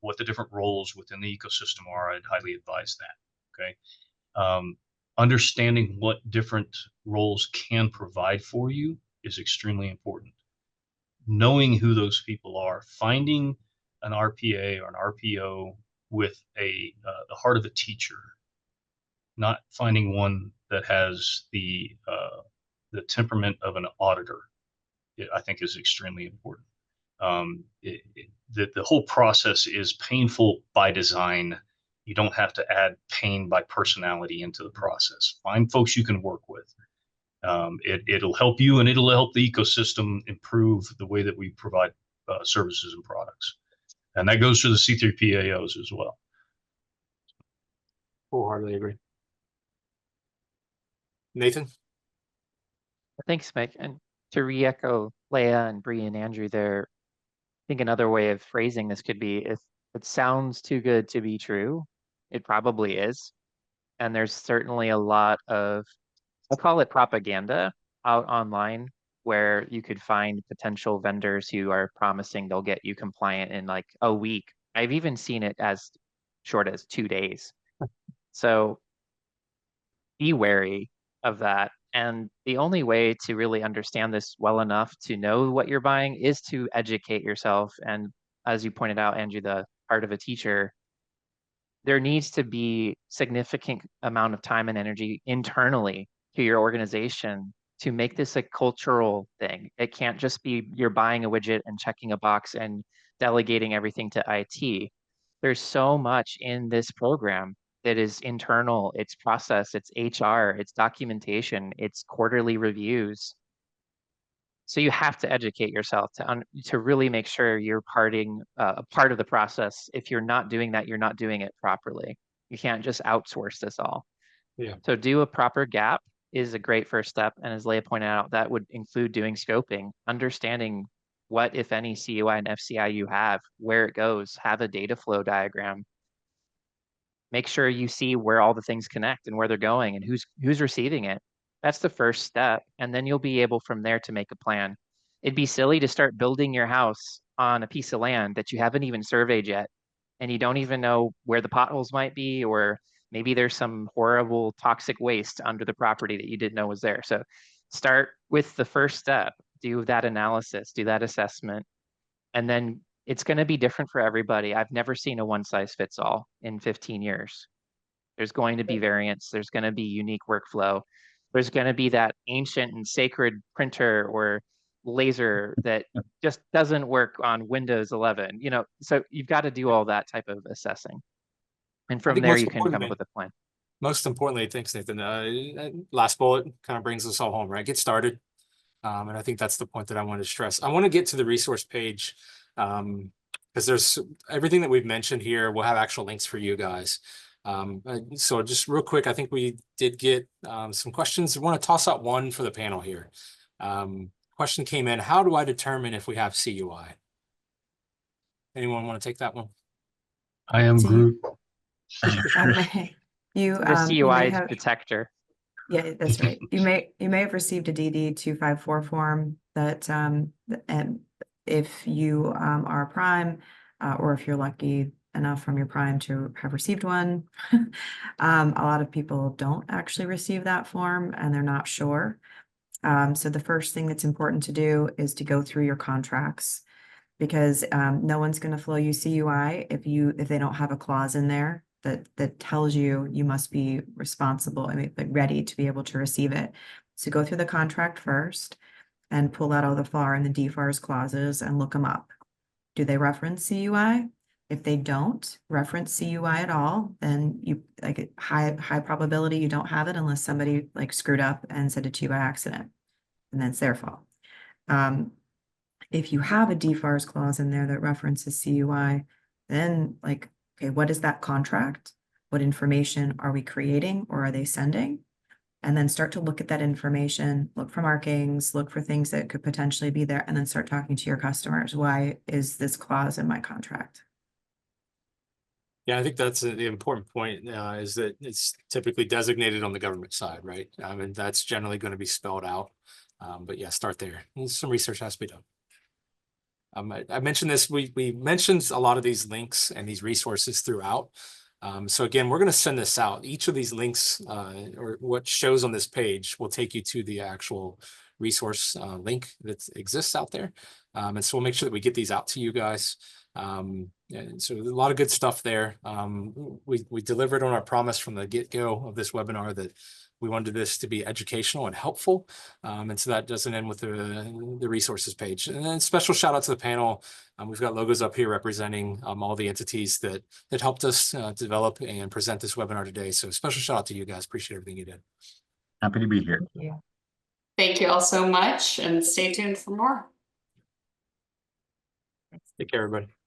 what the different roles within the ecosystem are, I'd highly advise that. Okay, understanding what different roles can provide for you is extremely important. Knowing who those people are, finding an RPA or an RPO with the heart of a teacher, not finding one that has the temperament of an auditor, I think is extremely important. The whole process is painful by design. You don't have to add pain by personality into the process. Find folks you can work with. It'll help you, and it'll help the ecosystem improve the way that we provide services and products. And that goes to the C3PAOs as well. Wholeheartedly agree. Nathan? Thanks, Mike. And to re-echo Leah and Bree and Andrew there, I think another way of phrasing this could be, if it sounds too good to be true, it probably is. And there's certainly a lot of, I'll call it propaganda out online, where you could find potential vendors who are promising they'll get you compliant in like a week. I've even seen it as short as 2 days. So be wary of that. And the only way to really understand this well enough to know what you're buying is to educate yourself. And as you pointed out, Andrew, the heart of a teacher, there needs to be significant amount of time and energy internally to your organization to make this a cultural thing. It can't just be you're buying a widget and checking a box and delegating everything to IT. There's so much in this program that is internal, it's process, it's HR, it's documentation, it's quarterly reviews. So you have to educate yourself to really make sure you're a part of the process. If you're not doing that, you're not doing it properly. You can't just outsource this all. Yeah. So do a proper gap is a great first step. And as Leah pointed out, that would include doing scoping, understanding what, if any, CUI and FCI you have, where it goes, have a data flow diagram. Make sure you see where all the things connect and where they're going and who's receiving it. That's the first step. And then you'll be able from there to make a plan. It'd be silly to start building your house on a piece of land that you haven't even surveyed yet, and you don't even know where the potholes might be, or maybe there's some horrible toxic waste under the property that you didn't know was there. So start with the first step, do that analysis, do that assessment, and then it's going to be different for everybody. I've never seen a one size fits all in 15 years. There's going to be variants. There's going to be unique workflow. There's going to be that ancient and sacred printer or laser that just doesn't work on Windows 11. So you've got to do all that type of assessing. And from there, you can come up with a plan. Most importantly, thanks, Nathan. Last bullet kind of brings us all home, right? Get started. And I think that's the point that I want to stress. I want to get to the resource page because there's everything that we've mentioned here. We'll have actual links for you guys. So just real quick, I think we did get some questions. I want to toss out one for the panel here. Question came in: how do I determine if we have CUI? Anyone want to take that one? I am Groot. The CUI detector. Yeah, that's right. You may have received a DD 254 form that and if you are Prime or if you're lucky enough from your Prime to have received one, a lot of people don't actually receive that form and they're not sure. So the first thing that's important to do is to go through your contracts, because no one's going to flow you CUI if they don't have a clause in there that tells you must be responsible, like ready to be able to receive it. So go through the contract first and pull out all the FAR and the DFARS clauses and look them up. Do they reference CUI? If they don't reference CUI at all, then you like high probability you don't have it unless somebody like screwed up and sent it to you by accident, and that's their fault. If you have a DFARS clause in there that references CUI, then like, okay, what is that contract? What information are we creating or are they sending? And then start to look at that information, look for markings, look for things that could potentially be there, and then start talking to your customers. Why is this clause in my contract? Yeah, I think that's the important point is that it's typically designated on the government side, right? And that's generally going to be spelled out. But yeah, start there. Some research has to be done. I mentioned this, we mentioned a lot of these links and these resources throughout. So again, we're going to send this out. Each of these links or what shows on this page will take you to the actual resource link that exists out there. And so we'll make sure that we get these out to you guys. And so a lot of good stuff there. We delivered on our promise from the get-go of this webinar that we wanted this to be educational and helpful. And so that doesn't end with the resources page. And then special shout out to the panel. We've got logos up here representing all the entities that helped us develop and present this webinar today. So special shout out to you guys. Appreciate everything you did. Happy to be here. Thank you all so much, and stay tuned for more. Take care, everybody.